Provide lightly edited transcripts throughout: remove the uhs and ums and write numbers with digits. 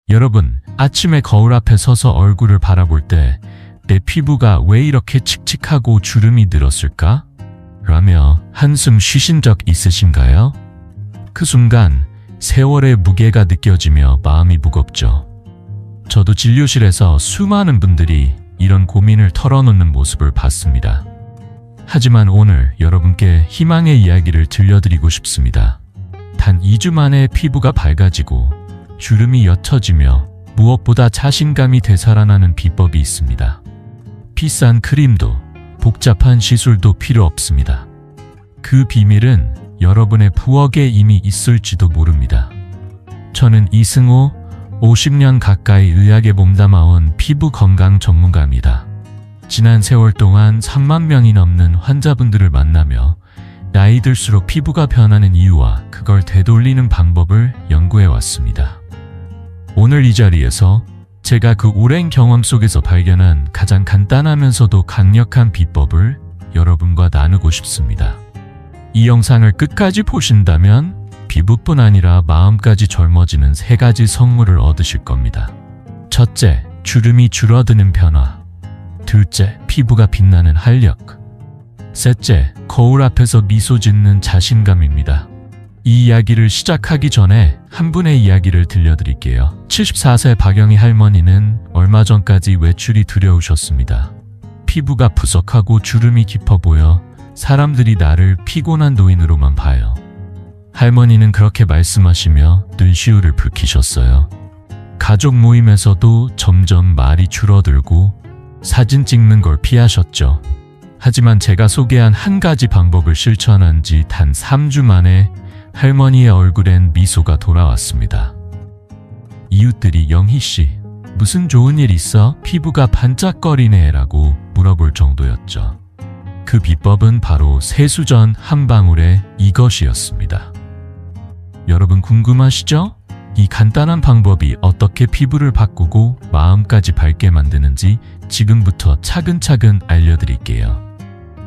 여러분, 아침에 거울 앞에 서서 얼굴을 바라볼 때 내 피부가 왜 이렇게 칙칙하고 주름이 늘었을까? 라며 한숨 쉬신 적 있으신가요? 그 순간 세월의 무게가 느껴지며 마음이 무겁죠. 저도 진료실에서 수많은 분들이 이런 고민을 털어놓는 모습을 봤습니다. 하지만 오늘 여러분께 희망의 이야기를 들려드리고 싶습니다. 단 2주 만에 피부가 밝아지고 주름이 옅어지며 무엇보다 자신감이 되살아나는 비법이 있습니다. 비싼 크림도 복잡한 시술도 필요 없습니다. 그 비밀은 여러분의 부엌에 이미 있을지도 모릅니다. 저는 이승호, 50년 가까이 의학에 몸담아온 피부 건강 전문가입니다. 지난 세월 동안 3만 명이 넘는 환자분들을 만나며 나이 들수록 피부가 변하는 이유와 그걸 되돌리는 방법을 연구해 왔습니다. 오늘 이 자리에서 제가 그 오랜 경험 속에서 발견한 가장 간단하면서도 강력한 비법을 여러분과 나누고 싶습니다. 이 영상을 끝까지 보신다면 피부뿐 아니라 마음까지 젊어지는 3가지 선물을 얻으실 겁니다. 첫째, 주름이 줄어드는 변화. 둘째, 피부가 빛나는 활력. 셋째, 거울 앞에서 미소 짓는 자신감입니다. 이 이야기를 시작하기 전에 한 분의 이야기를 들려드릴게요. 74세 박영희 할머니는 얼마 전까지 외출이 두려우셨습니다. 피부가 푸석하고 주름이 깊어 보여 사람들이 나를 피곤한 노인으로만 봐요. 할머니는 그렇게 말씀하시며 눈시울을 붉히셨어요. 가족 모임에서도 점점 말이 줄어들고 사진 찍는 걸 피하셨죠. 하지만 제가 소개한 한 가지 방법을 실천한 지 단 3주 만에 할머니의 얼굴엔 미소가 돌아왔습니다. 이웃들이 영희씨, 무슨 좋은 일 있어? 피부가 반짝거리네 라고 물어볼 정도였죠. 그 비법은 바로 세수전 한 방울에 이것이었습니다. 여러분 궁금하시죠? 이 간단한 방법이 어떻게 피부를 바꾸고 마음까지 밝게 만드는지 지금부터 차근차근 알려드릴게요.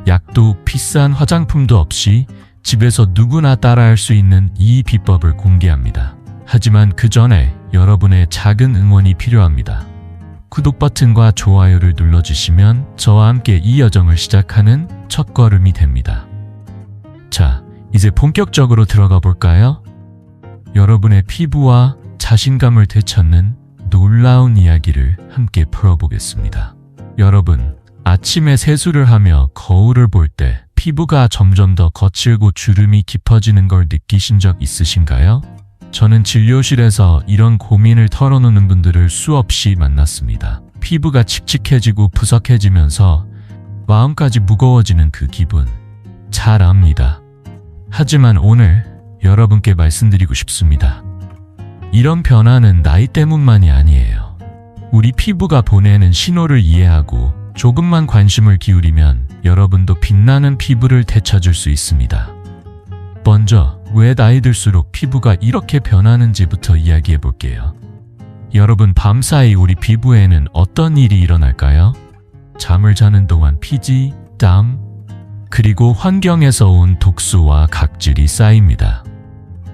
약도 비싼 화장품도 없이 집에서 누구나 따라할 수 있는 이 비법을 공개합니다. 하지만 그 전에 여러분의 작은 응원이 필요합니다. 구독 버튼과 좋아요를 눌러주시면 저와 함께 이 여정을 시작하는 첫걸음이 됩니다. 자, 이제 본격적으로 들어가 볼까요? 여러분의 피부와 자신감을 되찾는 놀라운 이야기를 함께 풀어보겠습니다. 여러분, 아침에 세수를 하며 거울을 볼 때 피부가 점점 더 거칠고 주름이 깊어지는 걸 느끼신 적 있으신가요? 저는 진료실에서 이런 고민을 털어놓는 분들을 수없이 만났습니다. 피부가 칙칙해지고 푸석해지면서 마음까지 무거워지는 그 기분 잘 압니다. 하지만 오늘 여러분께 말씀드리고 싶습니다. 이런 변화는 나이 때문만이 아니에요. 우리 피부가 보내는 신호를 이해하고 조금만 관심을 기울이면 여러분도 빛나는 피부를 되찾을 수 있습니다. 먼저 왜 나이 들수록 피부가 이렇게 변하는지부터 이야기해 볼게요. 여러분, 밤사이 우리 피부에는 어떤 일이 일어날까요? 잠을 자는 동안 피지, 땀, 그리고 환경에서 온 독소와 각질이 쌓입니다.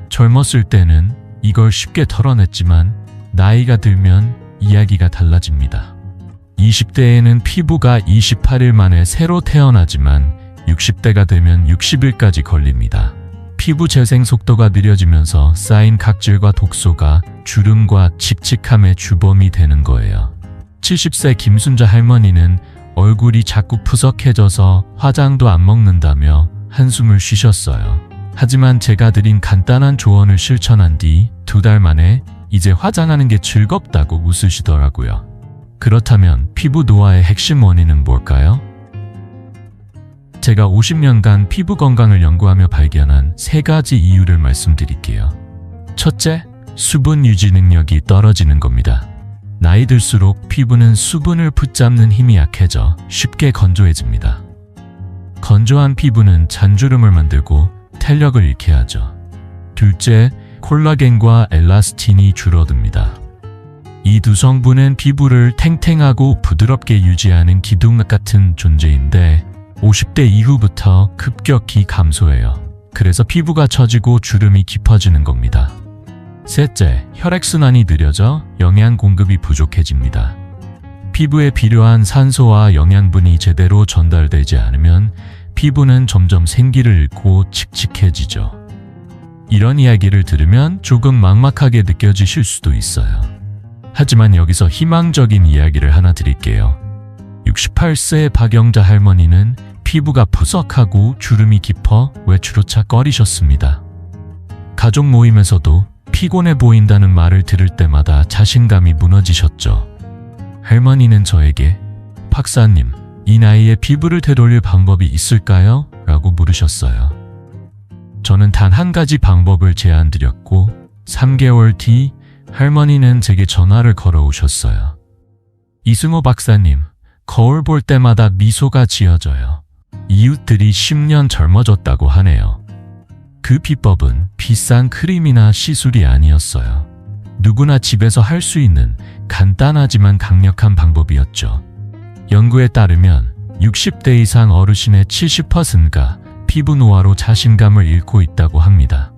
젊었을 때는 이걸 쉽게 털어냈지만 나이가 들면 이야기가 달라집니다. 20대에는 피부가 28일 만에 새로 태어나지만 60대가 되면 60일까지 걸립니다. 피부 재생 속도가 느려지면서 쌓인 각질과 독소가 주름과 칙칙함의 주범이 되는 거예요. 70세 김순자 할머니는 얼굴이 자꾸 푸석해져서 화장도 안 먹는다며 한숨을 쉬셨어요. 하지만 제가 드린 간단한 조언을 실천한 뒤 2달 만에 이제 화장하는 게 즐겁다고 웃으시더라고요. 그렇다면 피부 노화의 핵심 원인은 뭘까요? 제가 50년간 피부 건강을 연구하며 발견한 3가지 이유를 말씀드릴게요. 첫째, 수분 유지 능력이 떨어지는 겁니다. 나이 들수록 피부는 수분을 붙잡는 힘이 약해져 쉽게 건조해집니다. 건조한 피부는 잔주름을 만들고 탄력을 잃게 하죠. 둘째, 콜라겐과 엘라스틴이 줄어듭니다. 이 두 성분은 피부를 탱탱하고 부드럽게 유지하는 기둥 같은 존재인데 50대 이후부터 급격히 감소해요. 그래서 피부가 처지고 주름이 깊어지는 겁니다. 셋째, 혈액순환이 느려져 영양 공급이 부족해집니다. 피부에 필요한 산소와 영양분이 제대로 전달되지 않으면 피부는 점점 생기를 잃고 칙칙해지죠. 이런 이야기를 들으면 조금 막막하게 느껴지실 수도 있어요. 하지만 여기서 희망적인 이야기를 하나 드릴게요. 68세의 박영자 할머니는 피부가 푸석하고 주름이 깊어 외출호차 꺼리셨습니다. 가족 모임에서도 피곤해 보인다는 말을 들을 때마다 자신감이 무너지셨죠. 할머니는 저에게 박사님, 이 나이에 피부를 되돌릴 방법이 있을까요? 라고 물으셨어요. 저는 단 한 가지 방법을 제안드렸고 3개월 뒤 할머니는 제게 전화를 걸어오셨어요. 이승호 박사님, 거울 볼 때마다 미소가 지어져요. 이웃들이 10년 젊어졌다고 하네요. 그 비법은 비싼 크림이나 시술이 아니었어요. 누구나 집에서 할 수 있는 간단하지만 강력한 방법이었죠. 연구에 따르면 60대 이상 어르신의 70%가 피부 노화로 자신감을 잃고 있다고 합니다.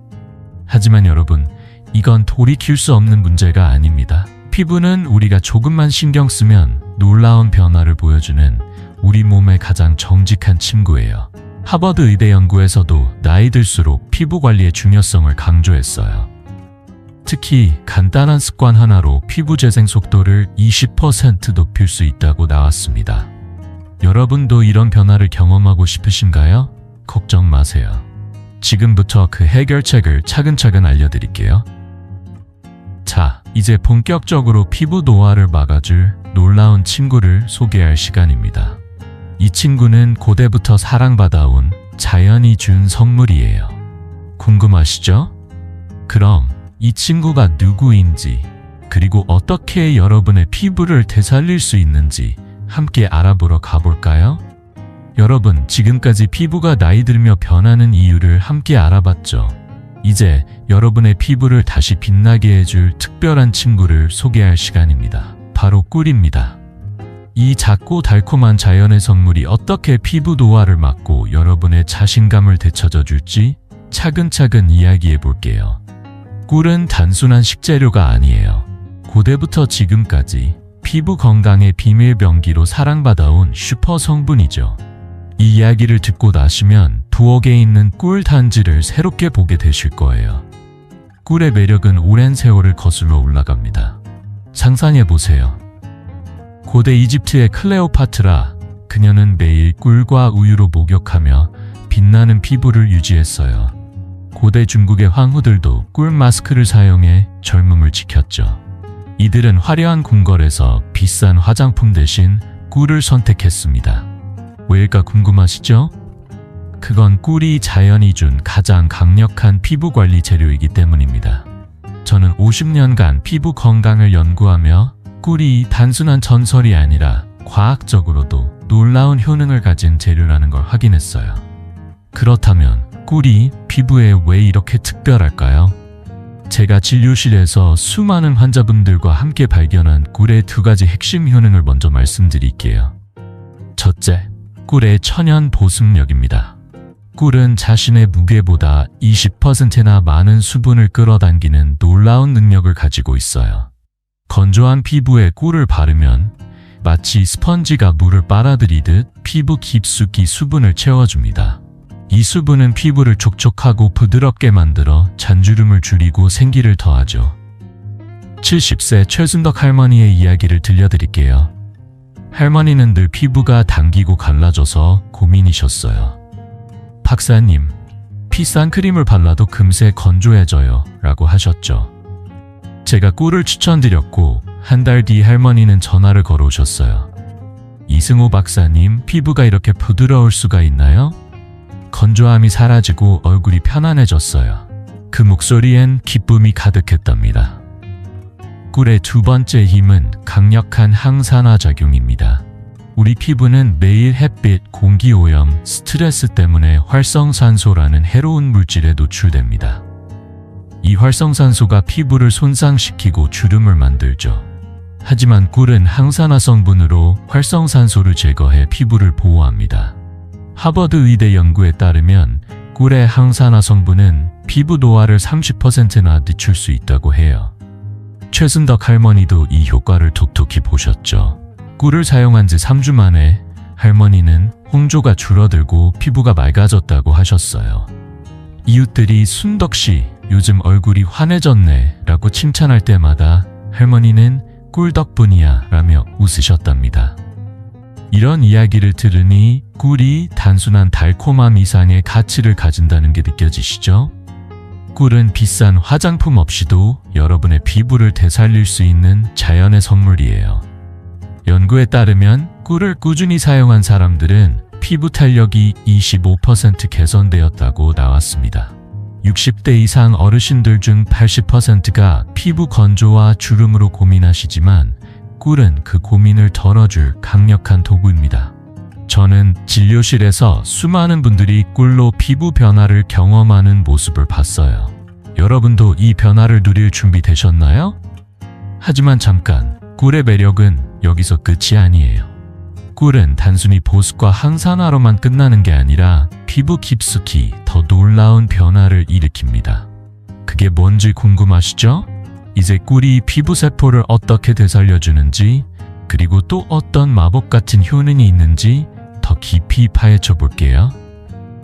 하지만 여러분, 이건 돌이킬 수 없는 문제가 아닙니다. 피부는 우리가 조금만 신경 쓰면 놀라운 변화를 보여주는 우리 몸의 가장 정직한 친구예요. 하버드 의대 연구에서도 나이 들수록 피부 관리의 중요성을 강조했어요. 특히 간단한 습관 하나로 피부 재생 속도를 20% 높일 수 있다고 나왔습니다. 여러분도 이런 변화를 경험하고 싶으신가요? 걱정 마세요. 지금부터 그 해결책을 차근차근 알려드릴게요. 자, 이제 본격적으로 피부 노화를 막아줄 놀라운 친구를 소개할 시간입니다. 이 친구는 고대부터 사랑받아온 자연이 준 선물이에요. 궁금하시죠? 그럼 이 친구가 누구인지, 그리고 어떻게 여러분의 피부를 되살릴 수 있는지 함께 알아보러 가볼까요? 여러분, 지금까지 피부가 나이 들며 변하는 이유를 함께 알아봤죠. 이제 여러분의 피부를 다시 빛나게 해줄 특별한 친구를 소개할 시간입니다. 바로 꿀입니다. 이 작고 달콤한 자연의 선물이 어떻게 피부 노화를 막고 여러분의 자신감을 되찾아 줄지 차근차근 이야기해 볼게요. 꿀은 단순한 식재료가 아니에요. 고대부터 지금까지 피부 건강의 비밀병기로 사랑받아온 슈퍼 성분이죠. 이 이야기를 듣고 나시면 부엌에 있는 꿀 단지를 새롭게 보게 되실 거예요. 꿀의 매력은 오랜 세월을 거슬러 올라갑니다. 상상해 보세요. 고대 이집트의 클레오파트라, 그녀는 매일 꿀과 우유로 목욕하며 빛나는 피부를 유지했어요. 고대 중국의 황후들도 꿀 마스크를 사용해 젊음을 지켰죠. 이들은 화려한 궁궐에서 비싼 화장품 대신 꿀을 선택했습니다. 왜일까 궁금하시죠? 그건 꿀이 자연이 준 가장 강력한 피부 관리 재료이기 때문입니다. 저는 50년간 피부 건강을 연구하며 꿀이 단순한 전설이 아니라 과학적으로도 놀라운 효능을 가진 재료라는 걸 확인했어요. 그렇다면 꿀이 피부에 왜 이렇게 특별할까요? 제가 진료실에서 수많은 환자분들과 함께 발견한 꿀의 2가지 핵심 효능을 먼저 말씀드릴게요. 첫째, 꿀의 천연 보습력입니다. 꿀은 자신의 무게보다 20%나 많은 수분을 끌어당기는 놀라운 능력을 가지고 있어요. 건조한 피부에 꿀을 바르면 마치 스펀지가 물을 빨아들이듯 피부 깊숙이 수분을 채워줍니다. 이 수분은 피부를 촉촉하고 부드럽게 만들어 잔주름을 줄이고 생기를 더하죠. 70세 최순덕 할머니의 이야기를 들려드릴게요. 할머니는 늘 피부가 당기고 갈라져서 고민이셨어요. 박사님, 비싼 크림을 발라도 금세 건조해져요 라고 하셨죠. 제가 꿀을 추천드렸고 한 달 뒤 할머니는 전화를 걸어오셨어요. 이승호 박사님, 피부가 이렇게 부드러울 수가 있나요? 건조함이 사라지고 얼굴이 편안해졌어요. 그 목소리엔 기쁨이 가득했답니다. 꿀의 2번째 힘은 강력한 항산화 작용입니다. 우리 피부는 매일 햇빛, 공기오염, 스트레스 때문에 활성산소라는 해로운 물질에 노출됩니다. 이 활성산소가 피부를 손상시키고 주름을 만들죠. 하지만 꿀은 항산화 성분으로 활성산소를 제거해 피부를 보호합니다. 하버드 의대 연구에 따르면 꿀의 항산화 성분은 피부 노화를 30%나 늦출 수 있다고 해요. 최순덕 할머니도 이 효과를 톡톡히 보셨죠. 꿀을 사용한 지 3주 만에 할머니는 홍조가 줄어들고 피부가 맑아졌다고 하셨어요. 이웃들이 순덕씨 요즘 얼굴이 환해졌네 라고 칭찬할 때마다 할머니는 꿀 덕분이야 라며 웃으셨답니다. 이런 이야기를 들으니 꿀이 단순한 달콤함 이상의 가치를 가진다는 게 느껴지시죠? 꿀은 비싼 화장품 없이도 여러분의 피부를 되살릴 수 있는 자연의 선물이에요. 연구에 따르면 꿀을 꾸준히 사용한 사람들은 피부 탄력이 25% 개선되었다고 나왔습니다. 60대 이상 어르신들 중 80%가 피부 건조와 주름으로 고민하시지만 꿀은 그 고민을 덜어줄 강력한 도구입니다. 저는 진료실에서 수많은 분들이 꿀로 피부 변화를 경험하는 모습을 봤어요. 여러분도 이 변화를 누릴 준비 되셨나요? 하지만 잠깐, 꿀의 매력은 여기서 끝이 아니에요. 꿀은 단순히 보습과 항산화로만 끝나는 게 아니라 피부 깊숙이 더 놀라운 변화를 일으킵니다. 그게 뭔지 궁금하시죠? 이제 꿀이 피부 세포를 어떻게 되살려주는지, 그리고 또 어떤 마법 같은 효능이 있는지 더 깊이 파헤쳐 볼게요.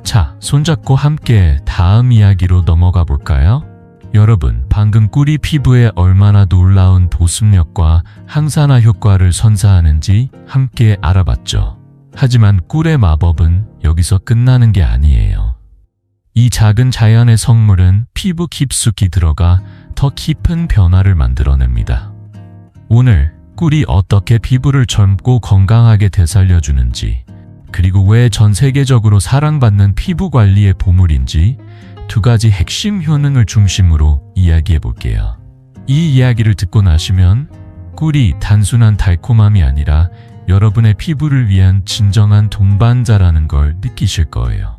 자, 손잡고 함께 다음 이야기로 넘어가 볼까요? 여러분, 방금 꿀이 피부에 얼마나 놀라운 보습력과 항산화 효과를 선사하는지 함께 알아봤죠. 하지만 꿀의 마법은 여기서 끝나는 게 아니에요. 이 작은 자연의 성물은 피부 깊숙이 들어가 더 깊은 변화를 만들어냅니다. 오늘 꿀이 어떻게 피부를 젊고 건강하게 되살려주는지, 그리고 왜 전 세계적으로 사랑받는 피부 관리의 보물인지 두 가지 핵심 효능을 중심으로 이야기해 볼게요. 이 이야기를 듣고 나시면 꿀이 단순한 달콤함이 아니라 여러분의 피부를 위한 진정한 동반자라는 걸 느끼실 거예요.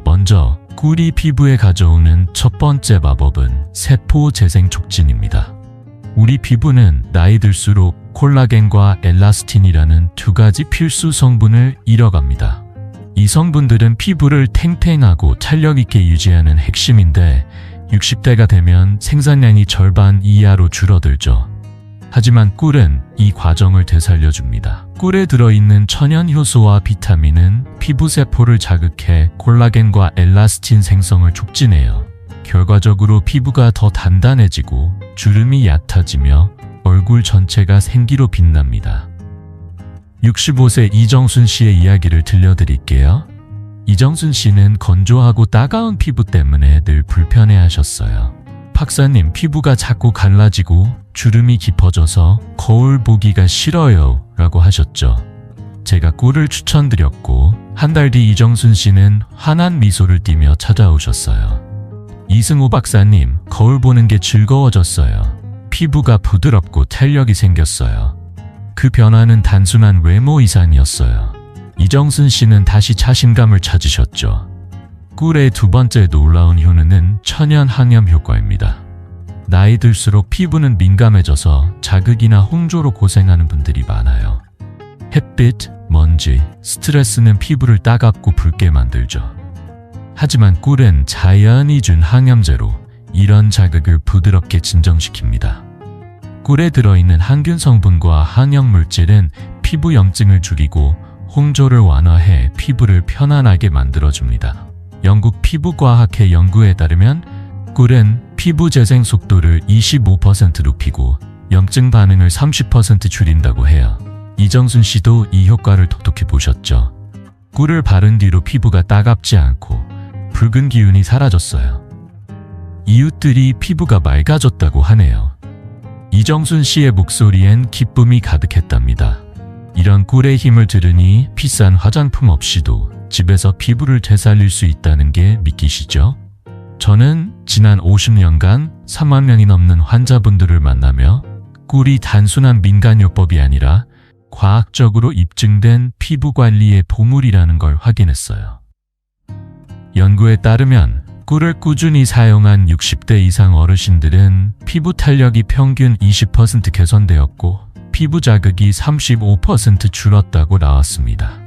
먼저 꿀이 피부에 가져오는 첫 번째 마법은 세포 재생 촉진입니다. 우리 피부는 나이 들수록 콜라겐과 엘라스틴이라는 두 가지 필수 성분을 잃어갑니다. 이 성분들은 피부를 탱탱하고 탄력 있게 유지하는 핵심인데 60대가 되면 생산량이 절반 이하로 줄어들죠. 하지만 꿀은 이 과정을 되살려줍니다. 꿀에 들어있는 천연 효소와 비타민은 피부 세포를 자극해 콜라겐과 엘라스틴 생성을 촉진해요. 결과적으로 피부가 더 단단해지고 주름이 얕아지며 얼굴 전체가 생기로 빛납니다. 65세 이정순 씨의 이야기를 들려드릴게요. 이정순 씨는 건조하고 따가운 피부 때문에 늘 불편해하셨어요. 박사님, 피부가 자꾸 갈라지고 주름이 깊어져서 거울 보기가 싫어요 라고 하셨죠. 제가 꿀을 추천드렸고 한 달 뒤 이정순 씨는 환한 미소를 띠며 찾아오셨어요. 이승호 박사님, 거울 보는 게 즐거워졌어요. 피부가 부드럽고 탄력이 생겼어요. 그 변화는 단순한 외모 이상이었어요. 이정순 씨는 다시 자신감을 찾으셨죠. 꿀의 두 번째 놀라운 효능은 천연 항염 효과입니다. 나이 들수록 피부는 민감해져서 자극이나 홍조로 고생하는 분들이 많아요. 햇빛, 먼지, 스트레스는 피부를 따갑고 붉게 만들죠. 하지만 꿀은 자연이 준 항염제로 이런 자극을 부드럽게 진정시킵니다. 꿀에 들어있는 항균 성분과 항염 물질은 피부 염증을 줄이고 홍조를 완화해 피부를 편안하게 만들어줍니다. 영국 피부과학회 연구에 따르면 꿀은 피부 재생 속도를 25% 높이고 염증 반응을 30% 줄인다고 해요. 이정순 씨도 이 효과를 톡톡히 보셨죠. 꿀을 바른 뒤로 피부가 따갑지 않고 붉은 기운이 사라졌어요. 이웃들이 피부가 맑아졌다고 하네요. 이정순 씨의 목소리엔 기쁨이 가득했답니다. 이런 꿀의 힘을 들으니 비싼 화장품 없이도 집에서 피부를 되살릴 수 있다는 게 믿기시죠? 저는 지난 50년간 3만 명이 넘는 환자분들을 만나며 꿀이 단순한 민간요법이 아니라 과학적으로 입증된 피부 관리의 보물이라는 걸 확인했어요. 연구에 따르면 꿀을 꾸준히 사용한 60대 이상 어르신들은 피부 탄력이 평균 20% 개선되었고 피부 자극이 35% 줄었다고 나왔습니다.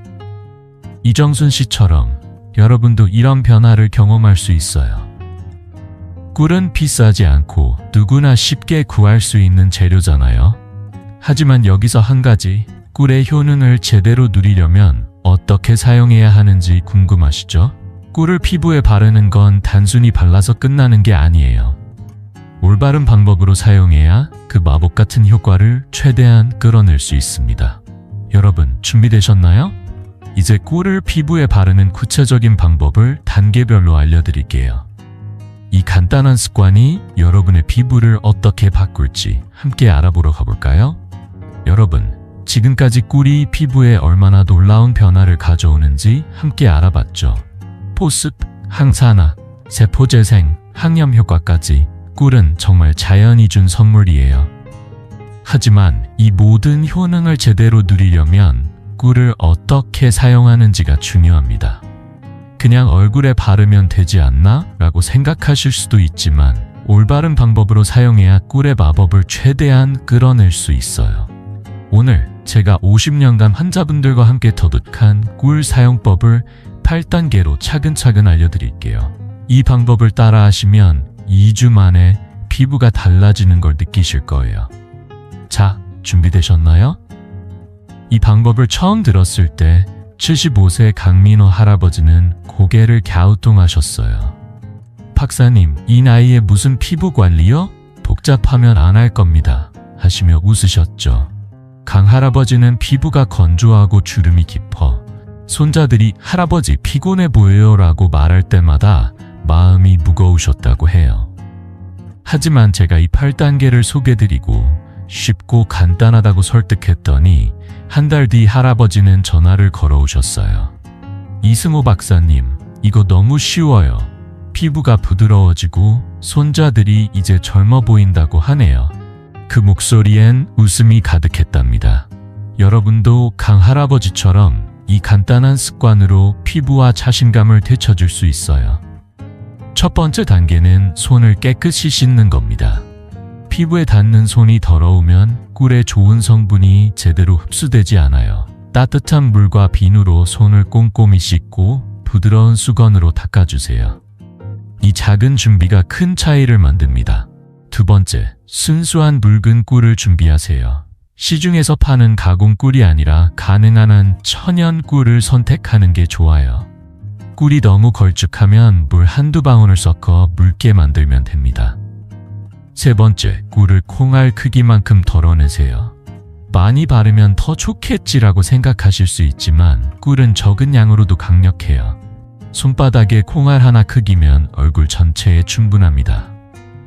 이정순 씨처럼 여러분도 이런 변화를 경험할 수 있어요. 꿀은 비싸지 않고 누구나 쉽게 구할 수 있는 재료잖아요. 하지만 여기서 한 가지, 꿀의 효능을 제대로 누리려면 어떻게 사용해야 하는지 궁금하시죠? 꿀을 피부에 바르는 건 단순히 발라서 끝나는 게 아니에요. 올바른 방법으로 사용해야 그 마법 같은 효과를 최대한 끌어낼 수 있습니다. 여러분, 준비되셨나요? 이제 꿀을 피부에 바르는 구체적인 방법을 단계별로 알려드릴게요. 이 간단한 습관이 여러분의 피부를 어떻게 바꿀지 함께 알아보러 가볼까요? 여러분, 지금까지 꿀이 피부에 얼마나 놀라운 변화를 가져오는지 함께 알아봤죠. 보습, 항산화, 세포재생, 항염 효과까지 꿀은 정말 자연이 준 선물이에요. 하지만 이 모든 효능을 제대로 누리려면 꿀을 어떻게 사용하는지가 중요합니다. 그냥 얼굴에 바르면 되지 않나? 라고 생각하실 수도 있지만 올바른 방법으로 사용해야 꿀의 마법을 최대한 끌어낼 수 있어요. 오늘 제가 50년간 환자분들과 함께 터득한 꿀 사용법을 8단계로 차근차근 알려드릴게요. 이 방법을 따라하시면 2주 만에 피부가 달라지는 걸 느끼실 거예요. 자, 준비되셨나요? 이 방법을 처음 들었을 때 75세 강민호 할아버지는 고개를 갸우뚱하셨어요. 박사님, 이 나이에 무슨 피부 관리요? 복잡하면 안 할 겁니다. 하시며 웃으셨죠. 강 할아버지는 피부가 건조하고 주름이 깊어 손자들이 할아버지 피곤해 보여요 라고 말할 때마다 마음이 무거우셨다고 해요. 하지만 제가 이 8단계를 소개드리고 쉽고 간단하다고 설득했더니 한 달 뒤 할아버지는 전화를 걸어오셨어요. 이승호 박사님, 이거 너무 쉬워요. 피부가 부드러워지고 손자들이 이제 젊어 보인다고 하네요. 그 목소리엔 웃음이 가득했답니다. 여러분도 강 할아버지처럼 이 간단한 습관으로 피부와 자신감을 되찾을 수 있어요. 첫 번째 단계는 손을 깨끗이 씻는 겁니다. 피부에 닿는 손이 더러우면 꿀의 좋은 성분이 제대로 흡수되지 않아요. 따뜻한 물과 비누로 손을 꼼꼼히 씻고 부드러운 수건으로 닦아주세요. 이 작은 준비가 큰 차이를 만듭니다. 두 번째, 순수한 묽은 꿀을 준비하세요. 시중에서 파는 가공 꿀이 아니라 가능한 한 천연 꿀을 선택하는 게 좋아요. 꿀이 너무 걸쭉하면 물 한두 방울을 섞어 묽게 만들면 됩니다. 세 번째, 꿀을 콩알 크기만큼 덜어내세요. 많이 바르면 더 좋겠지라고 생각하실 수 있지만 꿀은 적은 양으로도 강력해요. 손바닥에 콩알 하나 크기면 얼굴 전체에 충분합니다.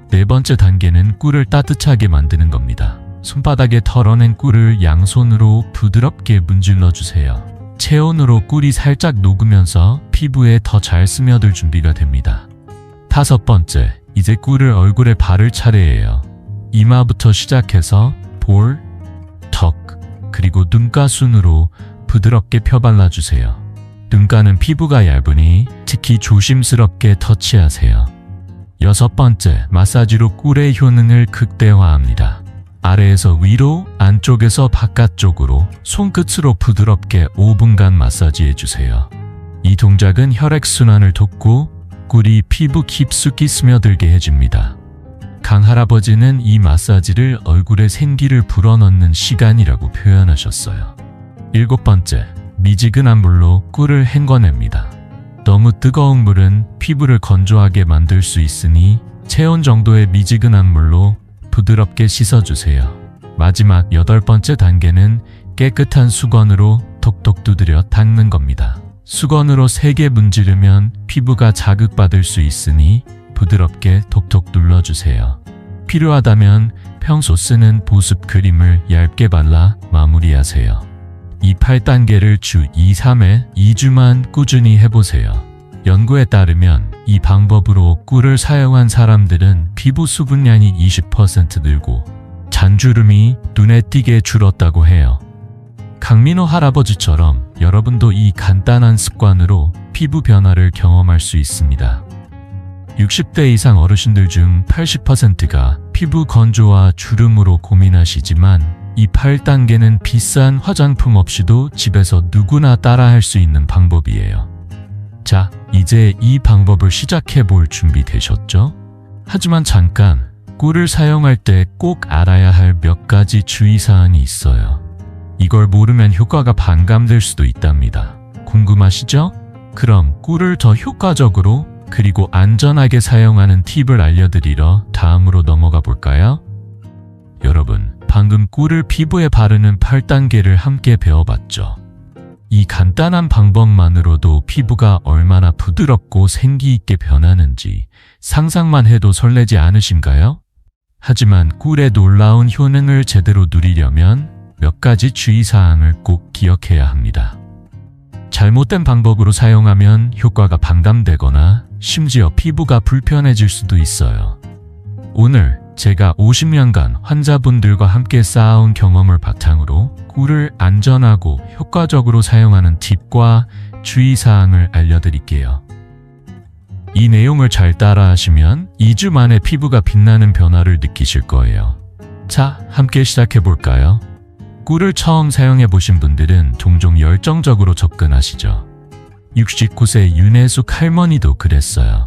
네 번째 단계는 꿀을 따뜻하게 만드는 겁니다. 손바닥에 덜어낸 꿀을 양손으로 부드럽게 문질러 주세요. 체온으로 꿀이 살짝 녹으면서 피부에 더 잘 스며들 준비가 됩니다. 다섯 번째, 이제 꿀을 얼굴에 바를 차례예요. 이마부터 시작해서 볼, 턱, 그리고 눈가 순으로 부드럽게 펴발라주세요. 눈가는 피부가 얇으니 특히 조심스럽게 터치하세요. 여섯 번째, 마사지로 꿀의 효능을 극대화합니다. 아래에서 위로, 안쪽에서 바깥쪽으로 손끝으로 부드럽게 5분간 마사지해주세요. 이 동작은 혈액순환을 돕고 꿀이 피부 깊숙이 스며들게 해줍니다. 강 할아버지는 이 마사지를 얼굴에 생기를 불어넣는 시간이라고 표현하셨어요. 일곱 번째, 미지근한 물로 꿀을 헹궈냅니다. 너무 뜨거운 물은 피부를 건조하게 만들 수 있으니 체온 정도의 미지근한 물로 부드럽게 씻어주세요. 마지막 여덟 번째 단계는 깨끗한 수건으로 톡톡 두드려 닦는 겁니다. 수건으로 세게 문지르면 피부가 자극받을 수 있으니 부드럽게 톡톡 눌러주세요. 필요하다면 평소 쓰는 보습 크림을 얇게 발라 마무리하세요. 이 8단계를 주 2, 3회 2주만 꾸준히 해보세요. 연구에 따르면 이 방법으로 꿀을 사용한 사람들은 피부 수분량이 20% 늘고 잔주름이 눈에 띄게 줄었다고 해요. 강민호 할아버지처럼 여러분도 이 간단한 습관으로 피부 변화를 경험할 수 있습니다. 60대 이상 어르신들 중 80%가 피부 건조와 주름으로 고민하시지만 이 8단계는 비싼 화장품 없이도 집에서 누구나 따라할 수 있는 방법이에요. 자, 이제 이 방법을 시작해 볼 준비 되셨죠? 하지만 잠깐, 꿀을 사용할 때 꼭 알아야 할 몇 가지 주의사항이 있어요. 이걸 모르면 효과가 반감될 수도 있답니다. 궁금하시죠? 그럼 꿀을 더 효과적으로 그리고 안전하게 사용하는 팁을 알려드리러 다음으로 넘어가 볼까요? 여러분, 방금 꿀을 피부에 바르는 8단계를 함께 배워봤죠. 이 간단한 방법만으로도 피부가 얼마나 부드럽고 생기있게 변하는지 상상만 해도 설레지 않으신가요? 하지만 꿀의 놀라운 효능을 제대로 누리려면 몇 가지 주의사항을 꼭 기억해야 합니다. 잘못된 방법으로 사용하면 효과가 반감되거나 심지어 피부가 불편해질 수도 있어요. 오늘 제가 50년간 환자분들과 함께 쌓아온 경험을 바탕으로 꿀을 안전하고 효과적으로 사용하는 팁과 주의사항을 알려드릴게요. 이 내용을 잘 따라하시면 2주 만에 피부가 빛나는 변화를 느끼실 거예요. 자, 함께 시작해볼까요? 꿀을 처음 사용해보신 분들은 종종 열정적으로 접근하시죠. 69세 윤혜숙 할머니도 그랬어요.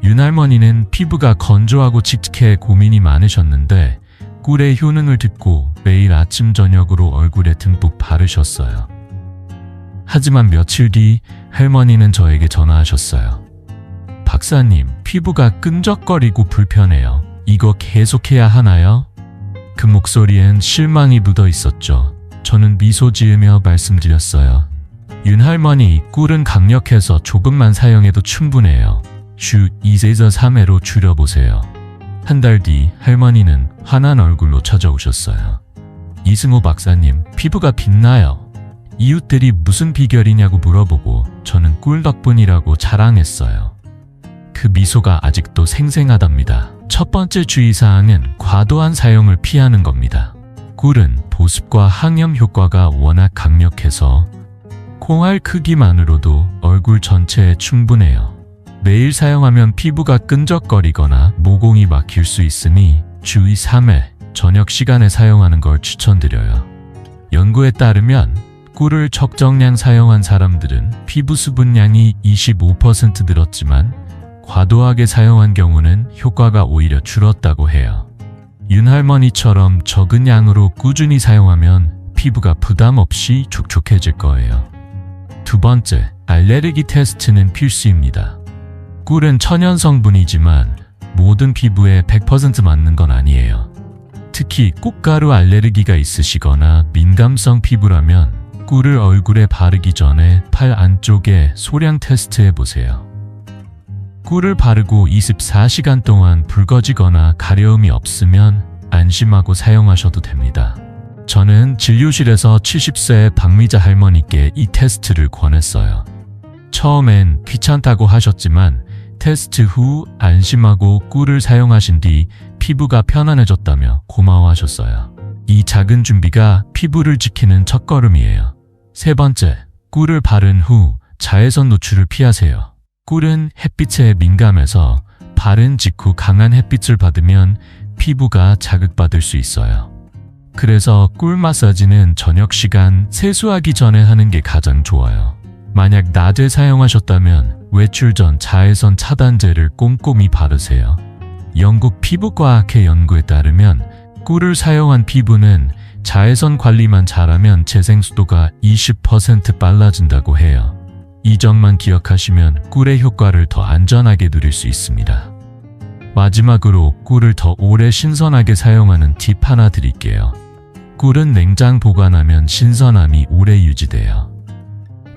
윤 할머니는 피부가 건조하고 칙칙해 고민이 많으셨는데 꿀의 효능을 듣고 매일 아침 저녁으로 얼굴에 듬뿍 바르셨어요. 하지만 며칠 뒤 할머니는 저에게 전화하셨어요. 박사님, 피부가 끈적거리고 불편해요. 이거 계속해야 하나요? 그 목소리엔 실망이 묻어 있었죠. 저는 미소 지으며 말씀드렸어요. 윤 할머니, 꿀은 강력해서 조금만 사용해도 충분해요. 주 2에서 3회로 줄여보세요. 한 달 뒤 할머니는 환한 얼굴로 찾아오셨어요. 이승호 박사님, 피부가 빛나요. 이웃들이 무슨 비결이냐고 물어보고 저는 꿀 덕분이라고 자랑했어요. 그 미소가 아직도 생생하답니다. 첫 번째 주의사항은 과도한 사용을 피하는 겁니다. 꿀은 보습과 항염 효과가 워낙 강력해서 콩알 크기만으로도 얼굴 전체에 충분해요. 매일 사용하면 피부가 끈적거리거나 모공이 막힐 수 있으니 주 3회 저녁 시간에 사용하는 걸 추천드려요. 연구에 따르면 꿀을 적정량 사용한 사람들은 피부 수분량이 25% 늘었지만 과도하게 사용한 경우는 효과가 오히려 줄었다고 해요. 윤 할머니처럼 적은 양으로 꾸준히 사용하면 피부가 부담 없이 촉촉해질 거예요. 두 번째, 알레르기 테스트는 필수입니다. 꿀은 천연 성분이지만 모든 피부에 100% 맞는 건 아니에요. 특히 꽃가루 알레르기가 있으시거나 민감성 피부라면 꿀을 얼굴에 바르기 전에 팔 안쪽에 소량 테스트해 보세요. 꿀을 바르고 24시간 동안 붉어지거나 가려움이 없으면 안심하고 사용하셔도 됩니다. 저는 진료실에서 70세 박미자 할머니께 이 테스트를 권했어요. 처음엔 귀찮다고 하셨지만 테스트 후 안심하고 꿀을 사용하신 뒤 피부가 편안해졌다며 고마워하셨어요. 이 작은 준비가 피부를 지키는 첫걸음이에요. 세 번째, 꿀을 바른 후 자외선 노출을 피하세요. 꿀은 햇빛에 민감해서 바른 직후 강한 햇빛을 받으면 피부가 자극받을 수 있어요. 그래서 꿀 마사지는 저녁 시간 세수하기 전에 하는 게 가장 좋아요. 만약 낮에 사용하셨다면 외출 전 자외선 차단제를 꼼꼼히 바르세요. 영국 피부과학회 연구에 따르면 꿀을 사용한 피부는 자외선 관리만 잘하면 재생수도가 20% 빨라진다고 해요. 이 점만 기억하시면 꿀의 효과를 더 안전하게 누릴 수 있습니다. 마지막으로 꿀을 더 오래 신선하게 사용하는 팁 하나 드릴게요. 꿀은 냉장 보관하면 신선함이 오래 유지돼요.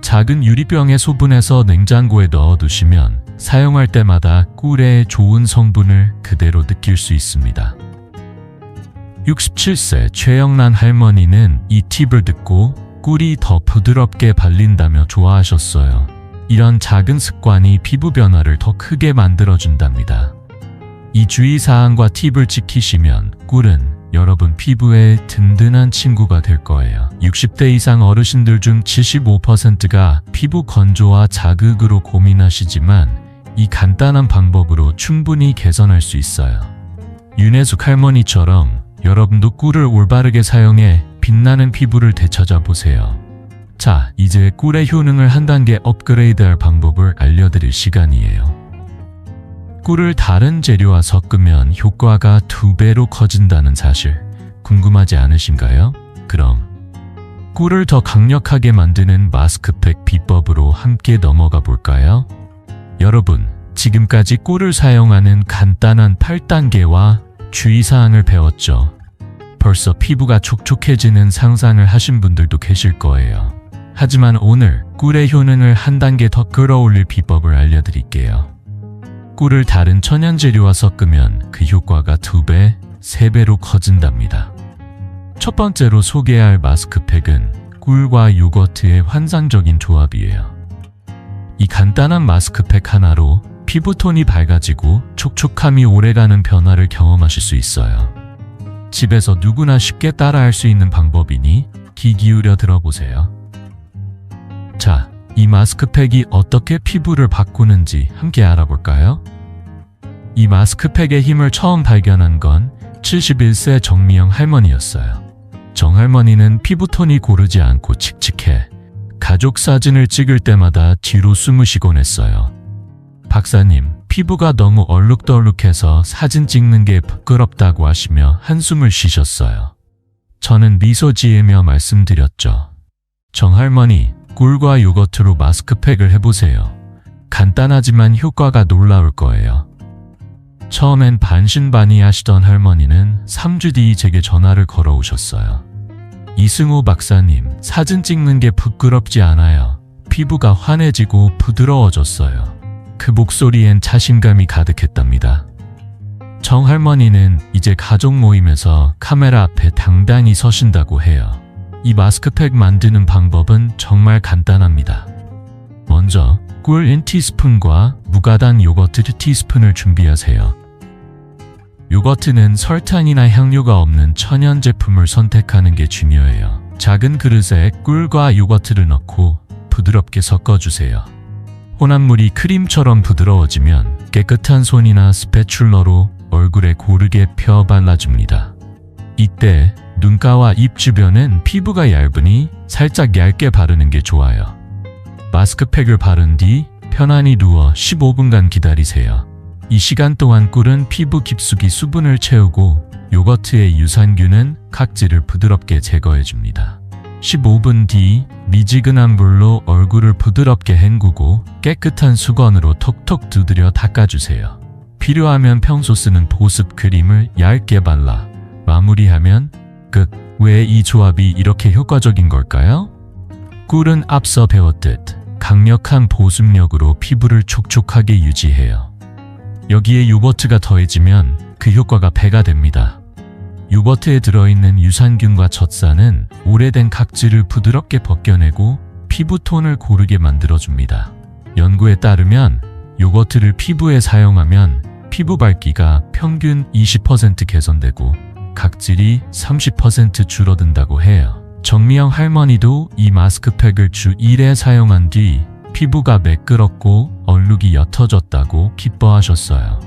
작은 유리병에 소분해서 냉장고에 넣어두시면 사용할 때마다 꿀의 좋은 성분을 그대로 느낄 수 있습니다. 67세 최영란 할머니는 이 팁을 듣고 꿀이 더 부드럽게 발린다며 좋아하셨어요. 이런 작은 습관이 피부 변화를 더 크게 만들어준답니다. 이 주의사항과 팁을 지키시면 꿀은 여러분 피부에 든든한 친구가 될 거예요. 60대 이상 어르신들 중 75%가 피부 건조와 자극으로 고민하시지만 이 간단한 방법으로 충분히 개선할 수 있어요. 윤혜숙 할머니처럼 여러분도 꿀을 올바르게 사용해 빛나는 피부를 되찾아 보세요. 자, 이제 꿀의 효능을 한 단계 업그레이드할 방법을 알려드릴 시간이에요. 꿀을 다른 재료와 섞으면 효과가 2배로 커진다는 사실 궁금하지 않으신가요? 그럼 꿀을 더 강력하게 만드는 마스크팩 비법으로 함께 넘어가 볼까요? 여러분, 지금까지 꿀을 사용하는 간단한 8단계와 주의사항을 배웠죠. 벌써 피부가 촉촉해지는 상상을 하신 분들도 계실 거예요. 하지만 오늘 꿀의 효능을 한 단계 더 끌어올릴 비법을 알려드릴게요. 꿀을 다른 천연재료와 섞으면 그 효과가 2배, 3배로 커진답니다. 첫 번째로 소개할 마스크팩은 꿀과 요거트의 환상적인 조합이에요. 이 간단한 마스크팩 하나로 피부톤이 밝아지고 촉촉함이 오래가는 변화를 경험하실 수 있어요. 집에서 누구나 쉽게 따라할 수 있는 방법이니 귀 기울여 들어보세요. 자, 이 마스크팩이 어떻게 피부를 바꾸는지 함께 알아볼까요? 이 마스크팩의 힘을 처음 발견한 건 71세 정미영 할머니였어요. 정 할머니는 피부톤이 고르지 않고 칙칙해 가족 사진을 찍을 때마다 뒤로 숨을 쉬곤 했어요. 박사님, 피부가 너무 얼룩덜룩해서 사진 찍는 게 부끄럽다고 하시며 한숨을 쉬셨어요. 저는 미소 지으며 말씀드렸죠. 정 할머니, 꿀과 요거트로 마스크팩을 해보세요. 간단하지만 효과가 놀라울 거예요. 처음엔 반신반의하시던 할머니는 3주 뒤 제게 전화를 걸어오셨어요. 이승우 박사님, 사진 찍는 게 부끄럽지 않아요. 피부가 환해지고 부드러워졌어요. 그 목소리엔 자신감이 가득했답니다. 정 할머니는 이제 가족 모임에서 카메라 앞에 당당히 서신다고 해요. 이 마스크팩 만드는 방법은 정말 간단합니다. 먼저 꿀 1티스푼과 무가당 요거트 2티스푼을 준비하세요. 요거트는 설탕이나 향료가 없는 천연 제품을 선택하는 게 중요해요. 작은 그릇에 꿀과 요거트를 넣고 부드럽게 섞어주세요. 혼합물이 크림처럼 부드러워지면 깨끗한 손이나 스패츌러로 얼굴에 고르게 펴 발라줍니다. 이때 눈가와 입 주변은 피부가 얇으니 살짝 얇게 바르는 게 좋아요. 마스크팩을 바른 뒤 편안히 누워 15분간 기다리세요. 이 시간 동안 꿀은 피부 깊숙이 수분을 채우고 요거트의 유산균은 각질을 부드럽게 제거해줍니다. 15분 뒤 미지근한 물로 얼굴을 부드럽게 헹구고 깨끗한 수건으로 톡톡 두드려 닦아주세요. 필요하면 평소 쓰는 보습 크림을 얇게 발라 마무리하면 끝. 왜 이 조합이 이렇게 효과적인 걸까요? 꿀은 앞서 배웠듯 강력한 보습력으로 피부를 촉촉하게 유지해요. 여기에 요거트가 더해지면 그 효과가 배가 됩니다. 요거트에 들어있는 유산균과 젖산은 오래된 각질을 부드럽게 벗겨내고 피부톤을 고르게 만들어줍니다. 연구에 따르면 요거트를 피부에 사용하면 피부 밝기가 평균 20% 개선되고 각질이 30% 줄어든다고 해요. 정미영 할머니도 이 마스크팩을 주 1회 사용한 뒤 피부가 매끄럽고 얼룩이 옅어졌다고 기뻐하셨어요.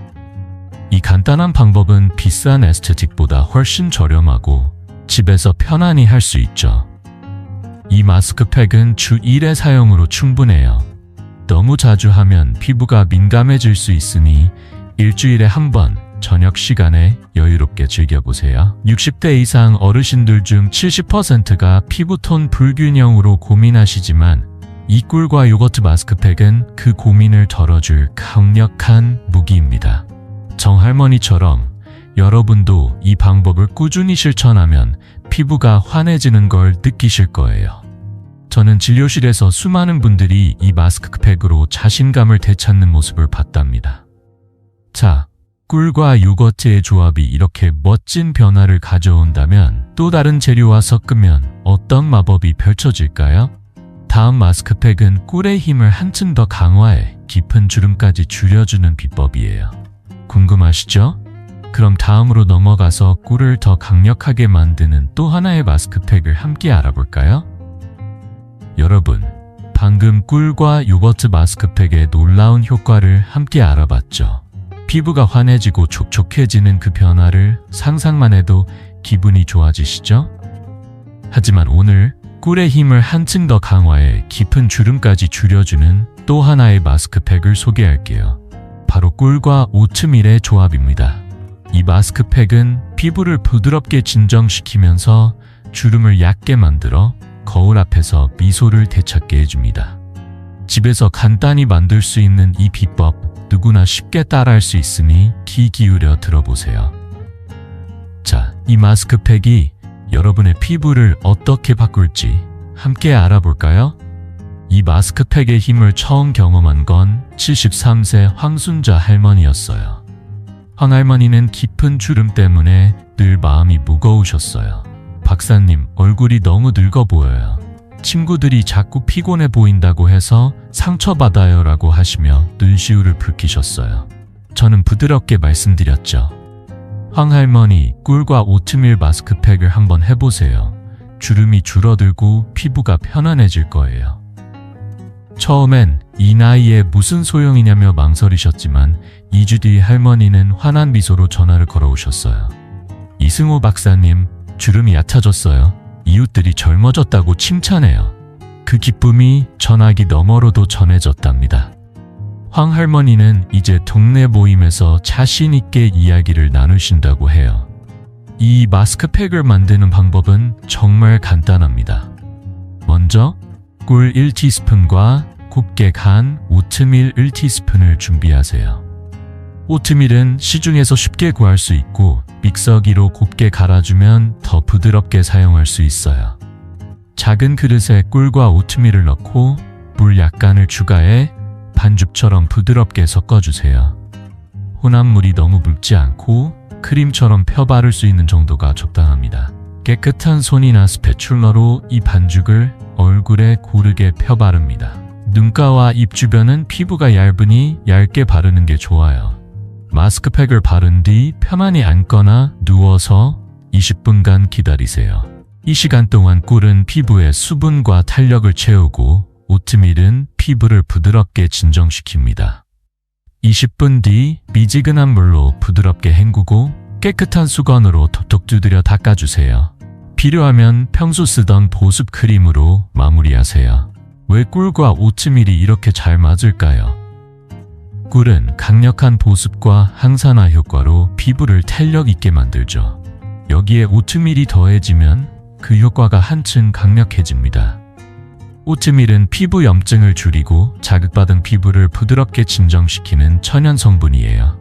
이 간단한 방법은 비싼 에스테틱보다 훨씬 저렴하고 집에서 편안히 할 수 있죠. 이 마스크팩은 주 1회 사용으로 충분해요. 너무 자주 하면 피부가 민감해질 수 있으니 일주일에 한 번 저녁 시간에 여유롭게 즐겨보세요. 60대 이상 어르신들 중 70%가 피부톤 불균형으로 고민하시지만 이 꿀과 요거트 마스크팩은 그 고민을 덜어줄 강력한 무기입니다. 정 할머니처럼 여러분도 이 방법을 꾸준히 실천하면 피부가 환해지는 걸 느끼실 거예요. 저는 진료실에서 수많은 분들이 이 마스크팩으로 자신감을 되찾는 모습을 봤답니다. 자, 꿀과 요거트의 조합이 이렇게 멋진 변화를 가져온다면 또 다른 재료와 섞으면 어떤 마법이 펼쳐질까요? 다음 마스크팩은 꿀의 힘을 한층 더 강화해 깊은 주름까지 줄여주는 비법이에요. 궁금하시죠? 그럼 다음으로 넘어가서 꿀을 더 강력하게 만드는 또 하나의 마스크팩을 함께 알아볼까요? 여러분, 방금 꿀과 요거트 마스크팩의 놀라운 효과를 함께 알아봤죠. 피부가 환해지고 촉촉해지는 그 변화를 상상만 해도 기분이 좋아지시죠? 하지만 오늘 꿀의 힘을 한층 더 강화해 깊은 주름까지 줄여주는 또 하나의 마스크팩을 소개할게요. 바로 꿀과 오트밀의 조합입니다. 이 마스크팩은 피부를 부드럽게 진정시키면서 주름을 얕게 만들어 거울 앞에서 미소를 되찾게 해줍니다. 집에서 간단히 만들 수 있는 이 비법 누구나 쉽게 따라할 수 있으니 귀 기울여 들어보세요. 자, 이 마스크팩이 여러분의 피부를 어떻게 바꿀지 함께 알아볼까요? 이 마스크팩의 힘을 처음 경험한 건 73세 황순자 할머니였어요. 황 할머니는 깊은 주름 때문에 늘 마음이 무거우셨어요. 박사님, 얼굴이 너무 늙어 보여요. 친구들이 자꾸 피곤해 보인다고 해서 상처받아요 라고 하시며 눈시울을 붉히셨어요. 저는 부드럽게 말씀드렸죠. 황 할머니, 꿀과 오트밀 마스크팩을 한번 해보세요. 주름이 줄어들고 피부가 편안해질 거예요. 처음엔 이 나이에 무슨 소용이냐며 망설이셨지만 2주 뒤 할머니는 환한 미소로 전화를 걸어오셨어요. 이승호 박사님, 주름이 얕아졌어요. 이웃들이 젊어졌다고 칭찬해요. 그 기쁨이 전화기 너머로도 전해졌답니다. 황 할머니는 이제 동네 모임에서 자신 있게 이야기를 나누신다고 해요. 이 마스크팩을 만드는 방법은 정말 간단합니다. 먼저 꿀 1티스푼과 곱게 간 오트밀 1티스푼을 준비하세요. 오트밀은 시중에서 쉽게 구할 수 있고 믹서기로 곱게 갈아주면 더 부드럽게 사용할 수 있어요. 작은 그릇에 꿀과 오트밀을 넣고 물 약간을 추가해 반죽처럼 부드럽게 섞어주세요. 혼합물이 너무 묽지 않고 크림처럼 펴 바를 수 있는 정도가 적당합니다. 깨끗한 손이나 스패츌러로 이 반죽을 얼굴에 고르게 펴 바릅니다. 눈가와 입 주변은 피부가 얇으니 얇게 바르는 게 좋아요. 마스크팩을 바른 뒤 편안히 앉거나 누워서 20분간 기다리세요. 이 시간 동안 꿀은 피부에 수분과 탄력을 채우고 오트밀은 피부를 부드럽게 진정시킵니다. 20분 뒤 미지근한 물로 부드럽게 헹구고 깨끗한 수건으로 톡톡 두드려 닦아주세요. 필요하면 평소 쓰던 보습 크림으로 마무리하세요. 왜 꿀과 오트밀이 이렇게 잘 맞을까요? 꿀은 강력한 보습과 항산화 효과로 피부를 탄력 있게 만들죠. 여기에 오트밀이 더해지면 그 효과가 한층 강력해집니다. 오트밀은 피부 염증을 줄이고 자극받은 피부를 부드럽게 진정시키는 천연 성분이에요.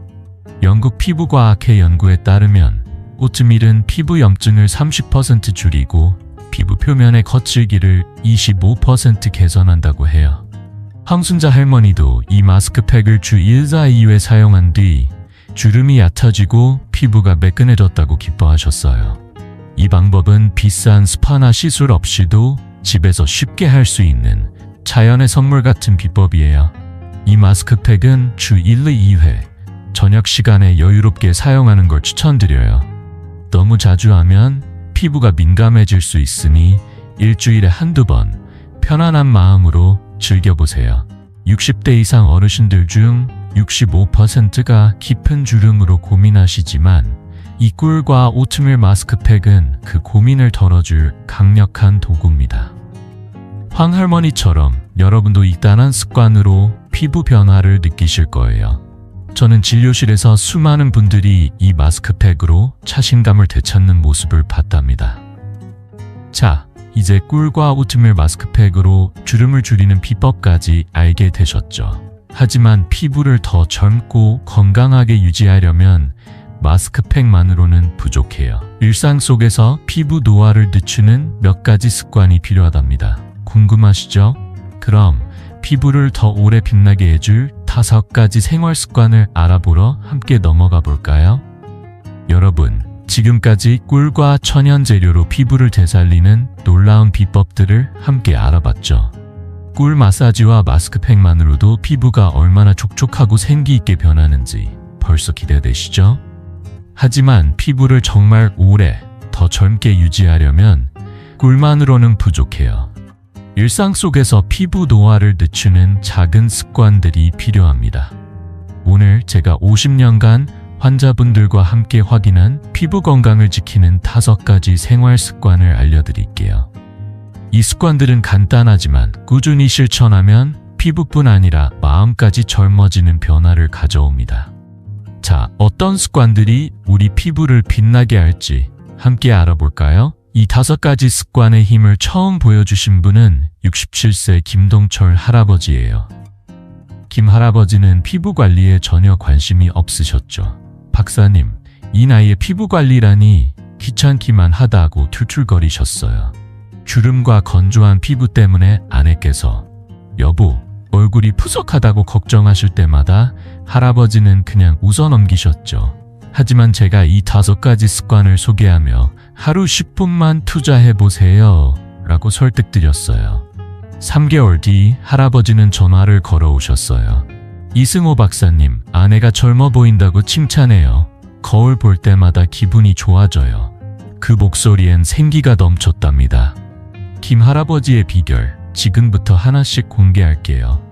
영국 피부과학회 연구에 따르면 오트밀은 피부 염증을 30% 줄이고 피부 표면의 거칠기를 25% 개선한다고 해요. 황순자 할머니도 이 마스크팩을 주 1사 2회 사용한 뒤 주름이 얕아지고 피부가 매끈해졌다고 기뻐하셨어요. 이 방법은 비싼 스파나 시술 없이도 집에서 쉽게 할 수 있는 자연의 선물 같은 비법이에요. 이 마스크팩은 주 1, 2회 저녁 시간에 여유롭게 사용하는 걸 추천드려요. 너무 자주 하면 피부가 민감해질 수 있으니 일주일에 한두 번 편안한 마음으로 즐겨보세요. 60대 이상 어르신들 중 65%가 깊은 주름으로 고민하시지만 이 꿀과 오트밀 마스크팩은 그 고민을 덜어줄 강력한 도구입니다. 황 할머니처럼 여러분도 이딴한 습관으로 피부 변화를 느끼실 거예요. 저는 진료실에서 수많은 분들이 이 마스크팩으로 자신감을 되찾는 모습을 봤답니다. 자, 이제 꿀과 오트밀 마스크팩으로 주름을 줄이는 비법까지 알게 되셨죠. 하지만 피부를 더 젊고 건강하게 유지하려면 마스크팩만으로는 부족해요. 일상 속에서 피부 노화를 늦추는 몇 가지 습관이 필요하답니다. 궁금하시죠? 그럼 피부를 더 오래 빛나게 해줄 5가지 생활 습관을 알아보러 함께 넘어가 볼까요? 여러분, 지금까지 꿀과 천연 재료로 피부를 되살리는 놀라운 비법들을 함께 알아봤죠. 꿀 마사지와 마스크팩만으로도 피부가 얼마나 촉촉하고 생기 있게 변하는지 벌써 기대되시죠? 하지만 피부를 정말 오래 더 젊게 유지하려면 꿀만으로는 부족해요. 일상 속에서 피부 노화를 늦추는 작은 습관들이 필요합니다. 오늘 제가 50년간 환자분들과 함께 확인한 피부 건강을 지키는 5가지 생활 습관을 알려드릴게요. 이 습관들은 간단하지만 꾸준히 실천하면 피부뿐 아니라 마음까지 젊어지는 변화를 가져옵니다. 자, 어떤 습관들이 우리 피부를 빛나게 할지 함께 알아볼까요? 이 5가지 습관의 힘을 처음 보여주신 분은 67세 김동철 할아버지예요. 김 할아버지는 피부 관리에 전혀 관심이 없으셨죠. 박사님, 이 나이에 피부 관리라니 귀찮기만 하다고 툴툴거리셨어요. 주름과 건조한 피부 때문에 아내께서 여보, 얼굴이 푸석하다고 걱정하실 때마다 할아버지는 그냥 웃어 넘기셨죠. 하지만 제가 이 5가지 습관을 소개하며 하루 10분만 투자해보세요 라고 설득드렸어요. 3개월 뒤 할아버지는 전화를 걸어오셨어요. 이승호 박사님, 아내가 젊어 보인다고 칭찬해요. 거울 볼 때마다 기분이 좋아져요. 그 목소리엔 생기가 넘쳤답니다. 김 할아버지의 비결, 지금부터 하나씩 공개할게요.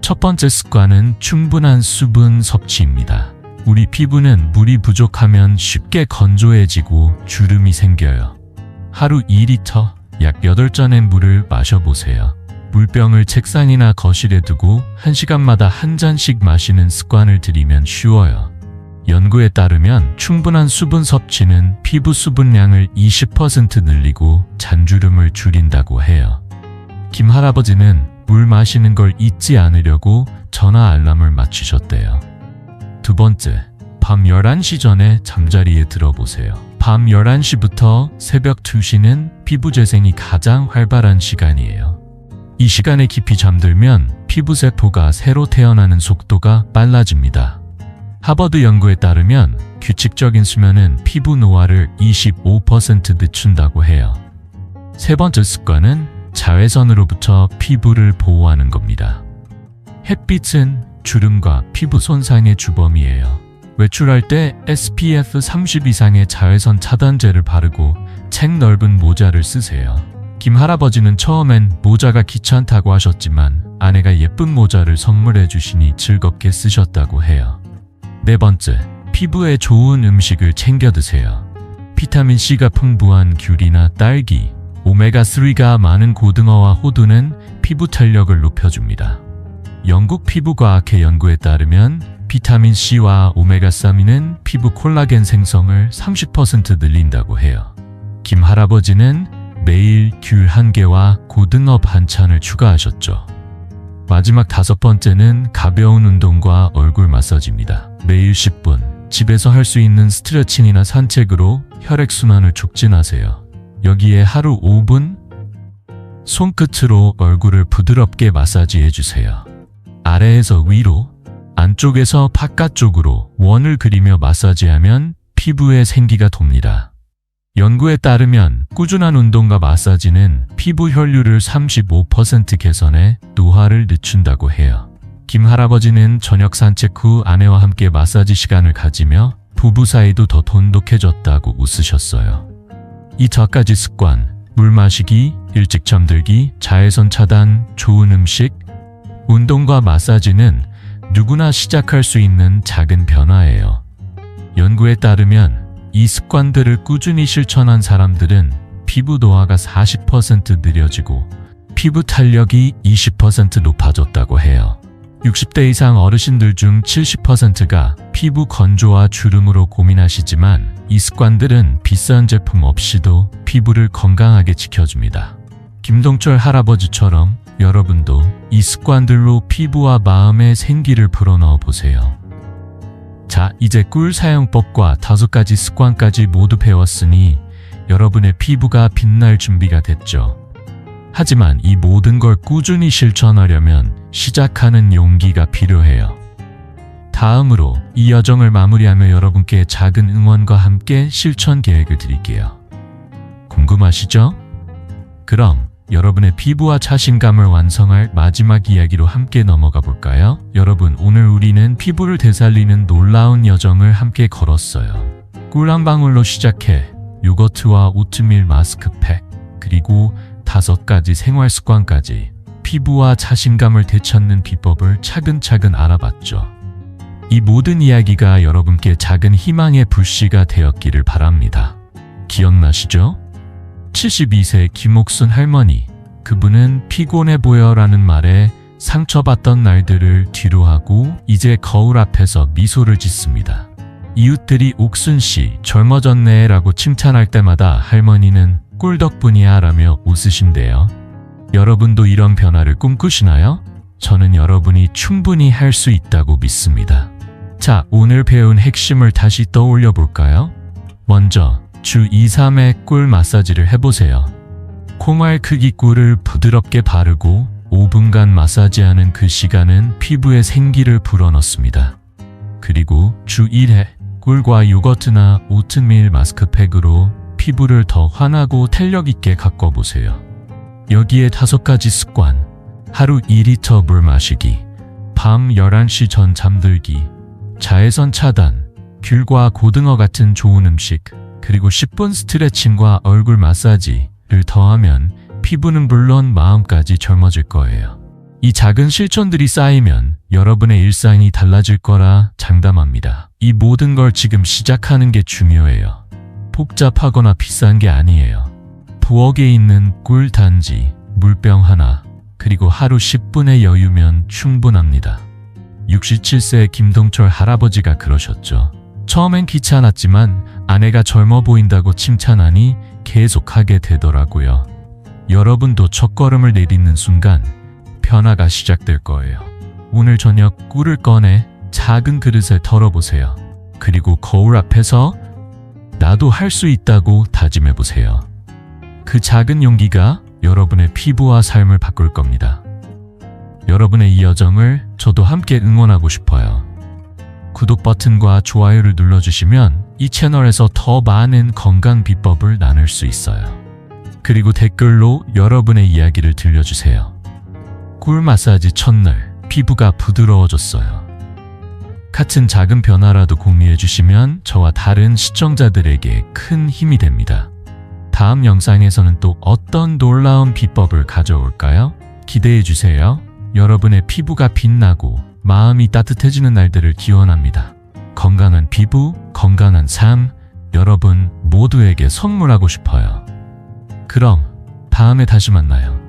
첫 번째 습관은 충분한 수분 섭취입니다. 우리 피부는 물이 부족하면 쉽게 건조해지고 주름이 생겨요. 하루 2리터, 약 8잔의 물을 마셔보세요. 물병을 책상이나 거실에 두고 1시간마다 한 잔씩 마시는 습관을 들이면 쉬워요. 연구에 따르면 충분한 수분 섭취는 피부 수분량을 20% 늘리고 잔주름을 줄인다고 해요. 김 할아버지는 물 마시는 걸 잊지 않으려고 전화 알람을 맞추셨대요. 두 번째, 밤 11시 전에 잠자리에 들어보세요. 밤 11시부터 새벽 2시는 피부 재생이 가장 활발한 시간이에요. 이 시간에 깊이 잠들면 피부세포가 새로 태어나는 속도가 빨라집니다. 하버드 연구에 따르면 규칙적인 수면은 피부 노화를 25% 늦춘다고 해요. 세 번째 습관은 자외선으로부터 피부를 보호하는 겁니다. 햇빛은 주름과 피부 손상의 주범이에요. 외출할 때 SPF 30 이상의 자외선 차단제를 바르고 책 넓은 모자를 쓰세요. 김 할아버지는 처음엔 모자가 귀찮다고 하셨지만 아내가 예쁜 모자를 선물해 주시니 즐겁게 쓰셨다고 해요. 네 번째, 피부에 좋은 음식을 챙겨 드세요. 비타민C가 풍부한 귤이나 딸기, 오메가3가 많은 고등어와 호두는 피부 탄력을 높여줍니다. 영국 피부과학회 연구에 따르면 비타민C와 오메가3는 피부 콜라겐 생성을 30% 늘린다고 해요. 김 할아버지는 매일 귤 1개와 고등어 반찬을 추가하셨죠. 마지막 5번째는 가벼운 운동과 얼굴 마사지입니다. 매일 10분, 집에서 할 수 있는 스트레칭이나 산책으로 혈액순환을 촉진하세요. 여기에 하루 5분, 손끝으로 얼굴을 부드럽게 마사지해주세요. 아래에서 위로, 안쪽에서 바깥쪽으로 원을 그리며 마사지하면 피부에 생기가 돕니다. 연구에 따르면 꾸준한 운동과 마사지는 피부 혈류를 35% 개선해 노화를 늦춘다고 해요. 김 할아버지는 저녁 산책 후 아내와 함께 마사지 시간을 가지며 부부 사이도 더 돈독해졌다고 웃으셨어요. 이 5가지 습관, 물 마시기, 일찍 잠들기, 자외선 차단, 좋은 음식, 운동과 마사지는 누구나 시작할 수 있는 작은 변화예요. 연구에 따르면 이 습관들을 꾸준히 실천한 사람들은 피부 노화가 40% 느려지고 피부 탄력이 20% 높아졌다고 해요. 60대 이상 어르신들 중 70%가 피부 건조와 주름으로 고민하시지만 이 습관들은 비싼 제품 없이도 피부를 건강하게 지켜줍니다. 김동철 할아버지처럼 여러분도 이 습관들로 피부와 마음의 생기를 불어넣어 보세요. 자, 이제 꿀 사용법과 5가지 습관까지 모두 배웠으니 여러분의 피부가 빛날 준비가 됐죠. 하지만 이 모든 걸 꾸준히 실천하려면 시작하는 용기가 필요해요. 다음으로 이 여정을 마무리하며 여러분께 작은 응원과 함께 실천 계획을 드릴게요. 궁금하시죠? 그럼 여러분의 피부와 자신감을 완성할 마지막 이야기로 함께 넘어가 볼까요? 여러분, 오늘 우리는 피부를 되살리는 놀라운 여정을 함께 걸었어요. 꿀 한 방울로 시작해 요거트와 오트밀 마스크팩, 그리고 5가지 생활 습관까지 피부와 자신감을 되찾는 비법을 차근차근 알아봤죠. 이 모든 이야기가 여러분께 작은 희망의 불씨가 되었기를 바랍니다. 기억나시죠? 72세 김옥순 할머니, 그분은 피곤해 보여라는 말에 상처받던 날들을 뒤로하고 이제 거울 앞에서 미소를 짓습니다. 이웃들이 옥순씨 젊어졌네 라고 칭찬할 때마다 할머니는 꿀 덕분이야 라며 웃으신대요. 여러분도 이런 변화를 꿈꾸시나요? 저는 여러분이 충분히 할 수 있다고 믿습니다. 자, 오늘 배운 핵심을 다시 떠올려 볼까요? 먼저 주 2, 3회 꿀 마사지를 해보세요. 콩알 크기 꿀을 부드럽게 바르고 5분간 마사지하는 그 시간은 피부에 생기를 불어넣습니다. 그리고 주 1회 꿀과 요거트나 오트밀 마스크팩으로 피부를 더 환하고 탄력 있게 가꿔보세요. 여기에 5가지 습관, 하루 2리터 물 마시기, 밤 11시 전 잠들기, 자외선 차단, 귤과 고등어 같은 좋은 음식, 그리고 10분 스트레칭과 얼굴 마사지를 더하면 피부는 물론 마음까지 젊어질 거예요. 이 작은 실천들이 쌓이면 여러분의 일상이 달라질 거라 장담합니다. 이 모든 걸 지금 시작하는 게 중요해요. 복잡하거나 비싼 게 아니에요. 부엌에 있는 꿀 단지, 물병 하나, 그리고 하루 10분의 여유면 충분합니다. 67세 김동철 할아버지가 그러셨죠. 처음엔 귀찮았지만 아내가 젊어 보인다고 칭찬하니 계속하게 되더라고요. 여러분도 첫걸음을 내딛는 순간 변화가 시작될 거예요. 오늘 저녁 꿀을 꺼내 작은 그릇에 덜어보세요. 그리고 거울 앞에서 나도 할 수 있다고 다짐해보세요. 그 작은 용기가 여러분의 피부와 삶을 바꿀 겁니다. 여러분의 이 여정을 저도 함께 응원하고 싶어요. 구독 버튼과 좋아요를 눌러주시면 이 채널에서 더 많은 건강 비법을 나눌 수 있어요. 그리고 댓글로 여러분의 이야기를 들려주세요. 꿀 마사지 첫날 피부가 부드러워졌어요. 같은 작은 변화라도 공유해주시면 저와 다른 시청자들에게 큰 힘이 됩니다. 다음 영상에서는 또 어떤 놀라운 비법을 가져올까요? 기대해주세요. 여러분의 피부가 빛나고 마음이 따뜻해지는 날들을 기원합니다. 건강한 피부, 건강한 삶, 여러분 모두에게 선물하고 싶어요. 그럼 다음에 다시 만나요.